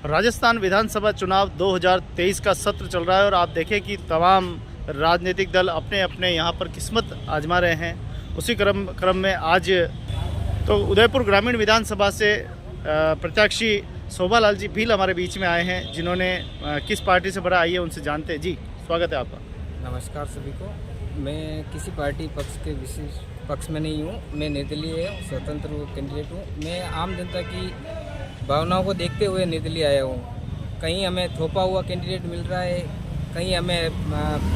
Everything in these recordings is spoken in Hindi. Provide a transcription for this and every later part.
राजस्थान विधानसभा चुनाव 2023 का सत्र चल रहा है और आप देखें कि तमाम राजनीतिक दल अपने अपने यहाँ पर किस्मत आजमा रहे हैं। उसी क्रम में आज तो उदयपुर ग्रामीण विधानसभा से प्रत्याशी शोभा लाल जी भील हमारे बीच में आए हैं, जिन्होंने किस पार्टी से बड़ा आइए उनसे जानते हैं। जी स्वागत है आपका। नमस्कार सभी को। मैं किसी पार्टी पक्ष के विशेष पक्ष में नहीं हूँ, मैं निर्दलीय स्वतंत्र कैंडिडेट हूँ। मैं आम जनता की भावनाओं को देखते हुए निर्दलीय आया हूँ। कहीं हमें थोपा हुआ कैंडिडेट मिल रहा है, कहीं हमें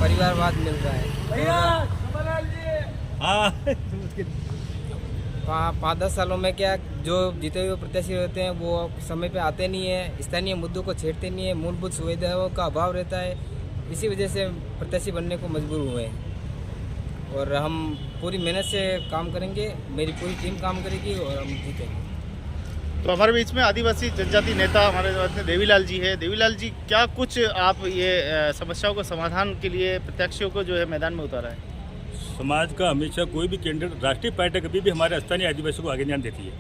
परिवारवाद मिल रहा है। पाँच 10 सालों में क्या जो जीते हुए प्रत्याशी होते हैं वो समय पे आते नहीं है, स्थानीय मुद्दों को छेड़ते नहीं है, मूलभूत सुविधाओं का अभाव रहता है। इसी वजह से प्रत्याशी बनने को मजबूर हुए हैं और हम पूरी मेहनत से काम करेंगे, मेरी पूरी टीम काम करेगी और हम जीतेंगे। तो हमारे बीच में आदिवासी जनजाति नेता हमारे साथ में देवीलाल जी है। देवीलाल जी, क्या कुछ आप ये समस्याओं को समाधान के लिए प्रत्याशियों को जो है मैदान में उतारा है? समाज का हमेशा कोई भी कैंडिडेट, राष्ट्रीय पार्टी कभी भी हमारे स्थानीय आदिवासियों को आगे नहीं देती है।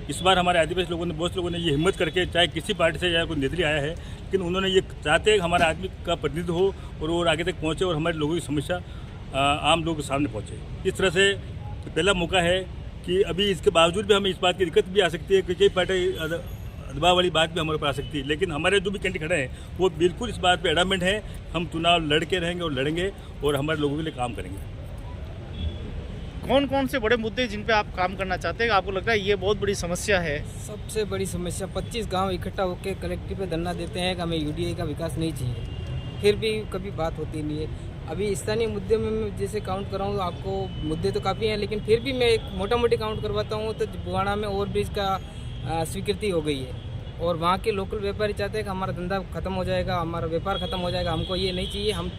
इस बार हमारे आदिवासी लोगों ने, बहुत लोगों ने ये हिम्मत करके, चाहे किसी पार्टी से, चाहे कोई निर्दलीय आया है, लेकिन उन्होंने ये चाहते हैं कि हमारे आदमी का प्रतिनिधित्व हो और वो आगे तक पहुँचे और हमारे लोगों की समस्या आम लोगों के सामने पहुँचे। इस तरह से पहला मौका है कि अभी इसके बावजूद भी हमें इस बात की दिक्कत भी आ सकती है कि कई पार्टी दबाव वाली बात भी हमारे ऊपर आ सकती है, लेकिन हमारे जो भी कैंडिडेट खड़े हैं वो बिल्कुल इस बात पे एडामेंट है। हम चुनाव लड़के रहेंगे और लड़ेंगे और हमारे लोगों के लिए काम करेंगे। कौन कौन से बड़े मुद्दे जिन पे आप काम करना चाहते हैं, आपको लगता है ये बहुत बड़ी समस्या है? सबसे बड़ी समस्या 25 गांव इकट्ठा होकर कलेक्टिव पे धरना देते हैं कि हमें यूडीए का विकास नहीं चाहिए, फिर भी कभी बात होती नहीं है। अभी स्थानीय मुद्दे में मैं जैसे काउंट कराऊँ तो आपको मुद्दे तो काफ़ी हैं, लेकिन फिर भी मैं एक मोटा मोटी काउंट करवाता हूँ तो बुवाना में ओवरब्रिज का स्वीकृति हो गई है और वहाँ के लोकल व्यापारी चाहते हैं कि हमारा धंधा खत्म हो जाएगा, हमारा व्यापार खत्म हो जाएगा, हमको ये नहीं चाहिए। हम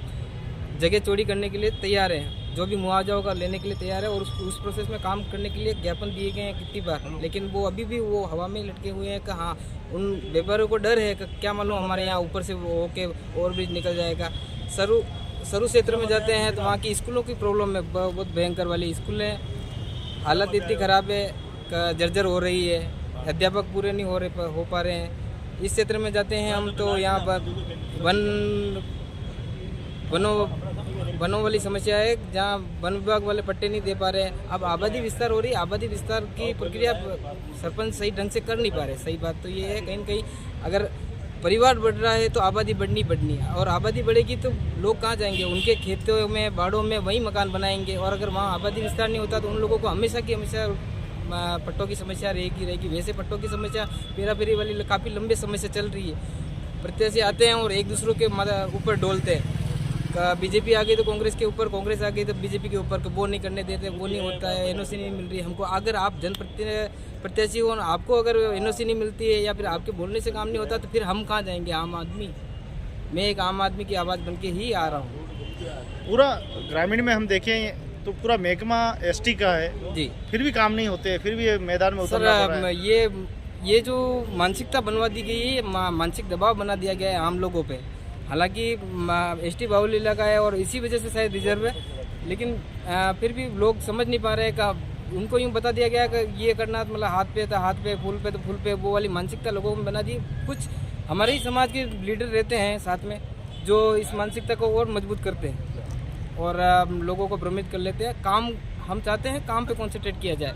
जगह चौड़ी करने के लिए तैयार हैं, जो भी मुआवजा होगा लेने के लिए तैयार है और उस प्रोसेस में काम करने के लिए ज्ञापन दिए गए हैं कितनी बार, लेकिन वो अभी भी वो हवा में लटके हुए हैं कि हाँ, उन व्यापारियों को डर है कि क्या मालूम हमारे यहाँ ऊपर से वो होके ओवरब्रिज निकल जाएगा। सरू क्षेत्र में जाते हैं तो वहाँ की स्कूलों की प्रॉब्लम है, बहुत भयंकर वाली स्कूलें, हालत इतनी ख़राब है, जर्जर हो रही है, अध्यापक पूरे नहीं हो पा रहे हैं। इस क्षेत्र में जाते हैं हम तो यहाँ पर वनों वाली समस्या है, जहाँ वन विभाग वाले पट्टे नहीं दे पा रहे हैं। अब आबादी विस्तार हो रही है, आबादी विस्तार की प्रक्रिया सरपंच सही ढंग से कर नहीं पा रहे। सही बात तो ये है, कहीं न कहीं अगर परिवार बढ़ रहा है तो आबादी बढ़नी है और आबादी बढ़ेगी तो लोग कहाँ जाएंगे, उनके खेतों में, बाड़ों में वही मकान बनाएंगे और अगर वहाँ आबादी विस्तार नहीं होता तो उन लोगों को हमेशा की हमेशा पट्टों की समस्या रहेगी। वैसे पट्टों की समस्या पेरा पेरी वाली काफ़ी लंबे समय से चल रही है। प्रत्याशी आते हैं और एक दूसरों के ऊपर डोलते हैं, बीजेपी आ गई तो कांग्रेस के ऊपर, कांग्रेस आ गई तो बीजेपी के ऊपर, वो नहीं करने देते, वो नहीं होता है, एनओसी नहीं मिल रही हमको। अगर आप प्रत्याशी हो, आपको अगर एनओसी नहीं मिलती है या फिर आपके बोलने से काम नहीं होता तो फिर हम कहाँ जाएंगे? आम आदमी, मैं एक आम आदमी की आवाज़ बन के ही आ रहा हूँ। पूरा ग्रामीण में हम देखें तो पूरा महकमा एसटी का है जी, फिर भी काम नहीं होते, फिर भी मैदान में उतरना पड़ रहा है। ये जो मानसिकता बनवा दी गई है, मानसिक दबाव बना दिया गया है आम लोगों पे। हालांकि एसटी बाहुल्य इलाका है और इसी वजह से शायद रिजर्व है, लेकिन फिर भी लोग समझ नहीं पा रहे हैं कि उनको यूँ बता दिया गया कि ये करना मतलब हाथ पे तो हाथ पे, फूल पे तो फूल पे, वो वाली मानसिकता लोगों में बना दी। कुछ हमारे ही समाज के लीडर रहते हैं साथ में जो इस मानसिकता को और मजबूत करते हैं और लोगों को भ्रमित कर लेते हैं। काम हम चाहते हैं, काम पे कॉन्सेंट्रेट किया जाए।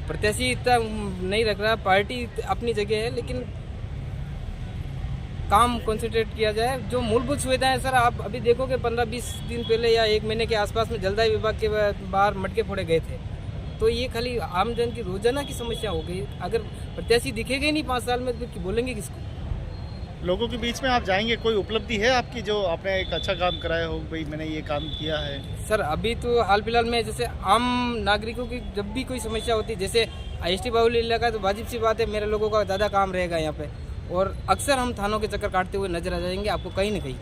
प्रत्याशी इतना नहीं रख रहा, पार्टी अपनी जगह है, लेकिन काम कंसंट्रेट किया जाए। जो मूलभूत सुविधाएं सर, आप अभी देखोगे 15-20 दिन पहले या एक महीने के आसपास में जलदाय विभाग के बाहर मटके फोड़े गए थे, तो ये खाली आम जन की रोजाना की समस्या हो गई। अगर प्रत्याशी दिखेगा ही नहीं 5 साल में तो बोलेंगे किसको? लोगों के बीच में आप जाएंगे, कोई उपलब्धि है आपकी जो आपने एक अच्छा काम कराया हो, भाई मैंने ये काम किया है? सर अभी तो हाल फिलहाल में जैसे आम नागरिकों की जब भी कोई समस्या होती है, जैसे एसटी बाहुल्य इलाका, तो वाजिब सी बात है मेरे लोगों का ज़्यादा काम रहेगा यहाँ पे और अक्सर हम थानों के चक्कर काटते हुए नजर आ जाएंगे आपको कहीं न कहीं,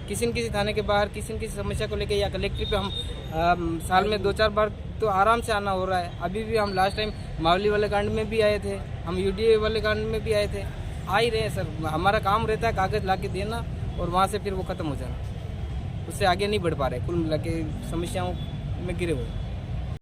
किसी न किसी थाने के बाहर किसी न किसी समस्या को लेकर या कलेक्ट्रेट पे हम साल में 2-4 बार तो आराम से आना हो रहा है। अभी भी हम लास्ट टाइम मावली वाले कांड में भी आए थे, हम यूडीए वाले कांड में भी आए थे, आ ही रहे हैं सर। हमारा काम रहता है कागज़ ला के देना और वहाँ से फिर वो ख़त्म हो जाना, उससे आगे नहीं बढ़ पा रहे, कुल मिला के समस्याओं में गिरे हुए।